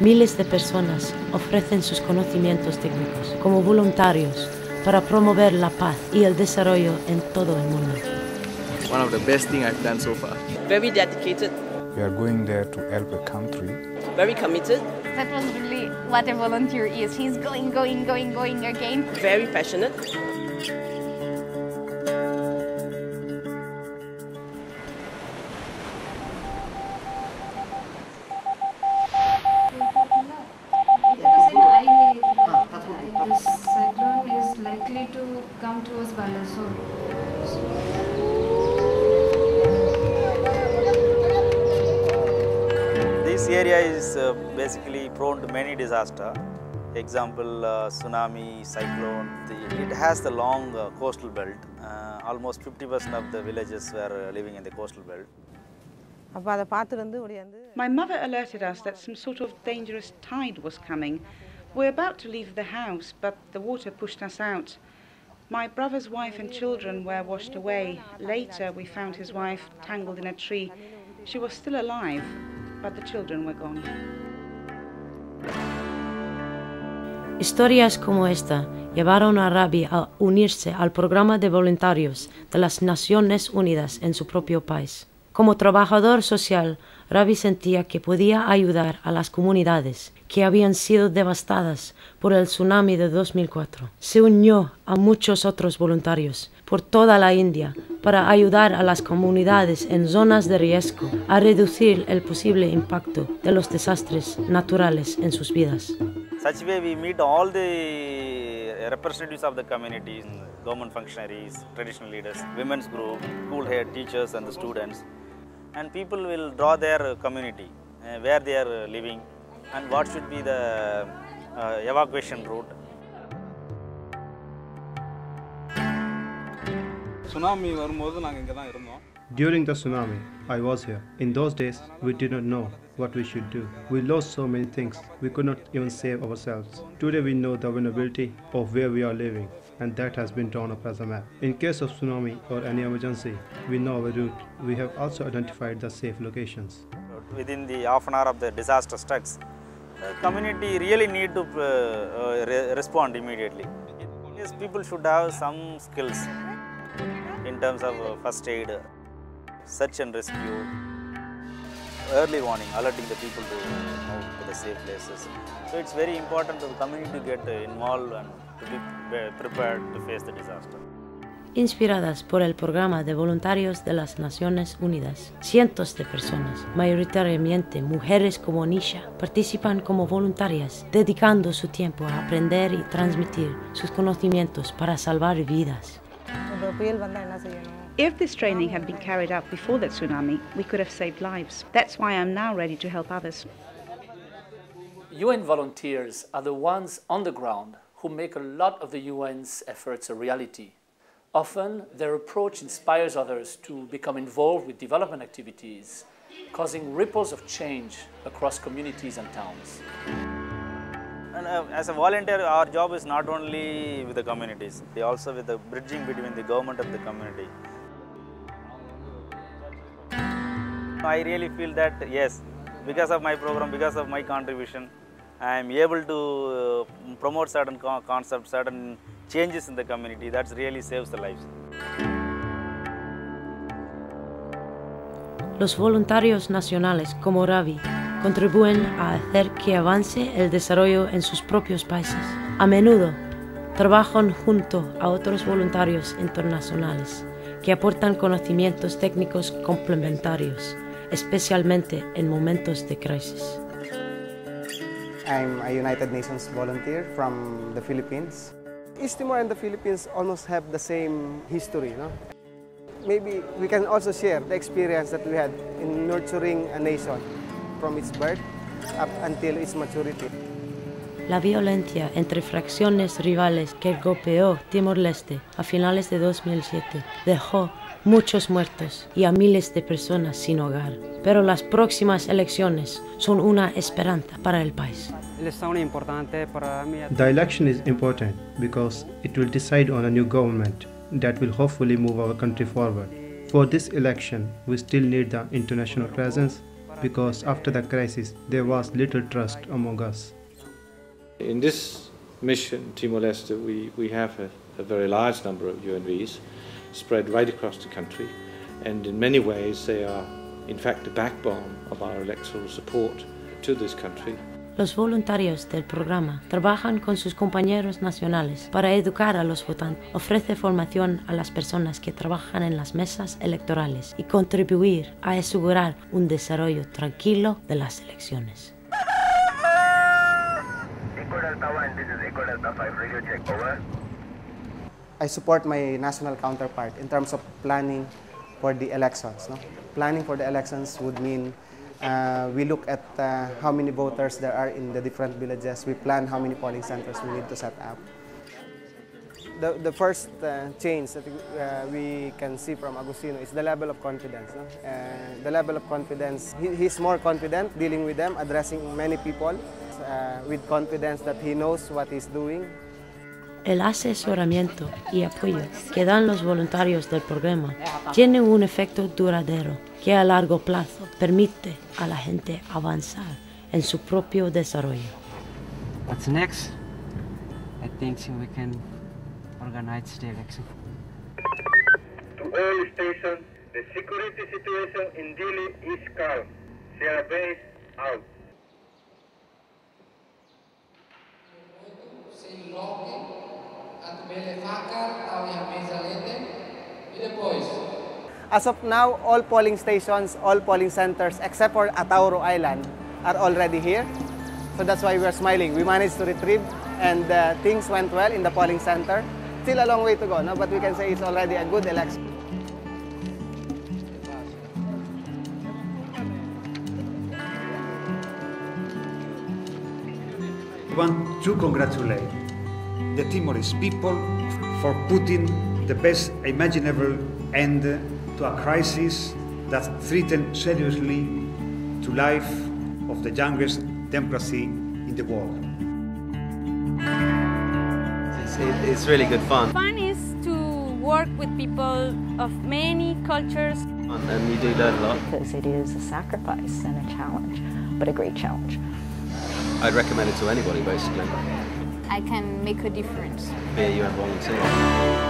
Miles de personas ofrecen sus conocimientos técnicos como voluntarios para promover la paz y el desarrollo en todo el mundo. One of the best things I've done so far. Very dedicated. We are going there to help a country. Very committed. That was really what a volunteer is. He's going again. Very passionate. This cyclone is likely to come to us by soon. This area is basically prone to many disasters. Example, tsunami, cyclone. It has the long coastal belt. Almost 50% of the villages were living in the coastal belt. My mother alerted us that some sort of dangerous tide was coming. We were about to leave the house, but the water pushed us out. My brother's wife and children were washed away. Later, we found his wife tangled in a tree. She was still alive, but the children were gone. Historias como esta llevaron a Ravi a unirse al programa de voluntarios de las Naciones Unidas en su propio país. Como trabajador social, Ravi sentía que podía ayudar a las comunidades que habían sido devastadas por el tsunami de 2004. Se unió a muchos otros voluntarios por toda la India para ayudar a las comunidades en zonas de riesgo a reducir el posible impacto de los desastres naturales en sus vidas. Such way we meet all the representatives of the communities, government functionaries, traditional leaders, women's group, school head, teachers and the students. And people will draw their community, where they are living and what should be the evacuation route. During the tsunami, I was here. In those days, we did not know what we should do. We lost so many things. We could not even save ourselves. Today we know the vulnerability of where we are living, and that has been drawn up as a map. In case of tsunami or any emergency, we know our route. We have also identified the safe locations. Within the half an hour of the disaster strikes, the community really need to respond immediately. Yes, people should have some skills in terms of first aid, search and rescue, early warning, alerting the people to move to the safe places. So it's very important for the community to get involved and to be prepared to face the disaster. Inspiradas por el programa de voluntarios de las Naciones Unidas, cientos de personas, mayoritariamente mujeres como Nisha, participan como voluntarias, dedicando su tiempo a aprender y transmitir sus conocimientos para salvar vidas. If this training had been carried out before the tsunami, we could have saved lives. That's why I'm now ready to help others. UN volunteers are the ones on the ground who make a lot of the UN's efforts a reality. Often, their approach inspires others to become involved with development activities, causing ripples of change across communities and towns. And as a volunteer, our job is not only with the communities, also with the bridging between the government and the community. I really feel that, yes, because of my program, because of my contribution, I am able to promote certain concepts, certain changes in the community that really saves the lives. Los voluntarios nacionales como Ravi contribuyen a hacer que avance el desarrollo en sus propios países. A menudo trabajan junto a otros voluntarios internacionales que aportan conocimientos técnicos complementarios, especialmente en momentos de crisis. I'm a United Nations volunteer from the Philippines. East Timor and the Philippines almost have the same history, no? Maybe we can also share the experience that we had in nurturing a nation from its birth up until its maturity. La violencia entre fracciones rivales que golpeó Timor Leste a finales de 2007 dejó muchos muertos y a miles de personas sin hogar. Pero las próximas elecciones son una esperanza para el país. The election is important because it will decide on a new government that will hopefully move our country forward. For this election, we still need the international presence because after the crisis there was little trust among us. In this mission, Timor Leste, we have a very large number of UNVs spread right across the country, and in many ways they are in fact the backbone of our electoral support to this country. Los voluntarios del programa trabajan con sus compañeros nacionales para educar a los votantes, ofrece formación a las personas que trabajan en las mesas electorales y contribuir a asegurar un desarrollo tranquilo de las elecciones. I support my national counterpart in terms of planning for the elections. No? Planning for the elections would mean we look at how many voters there are in the different villages. We plan how many polling centers we need to set up. The first change that we can see from Agustino is the level of confidence. No? The level of confidence, he's more confident dealing with them, addressing many people with confidence that he knows what he's doing. El asesoramiento y apoyo que dan los voluntarios del programa tiene un efecto duradero que a largo plazo permite a la gente avanzar en su propio desarrollo. What's next? I think we can organize the election. To all stations, the security situation in Dili is calm. Sierra Base out. As of now, all polling stations, all polling centers, except for Atauro Island, are already here. So that's why we're smiling. We managed to retrieve, and things went well in the polling center. Still a long way to go, no? But we can say it's already a good election. I want to congratulate the Timorese people for putting the best imaginable end to a crisis that threatened seriously to life of the youngest democracy in the world. It's really good fun. Fun is to work with people of many cultures. And you do learn a lot. Because it is a sacrifice and a challenge, but a great challenge. I'd recommend it to anybody, basically. I can make a difference. Be a UN volunteer.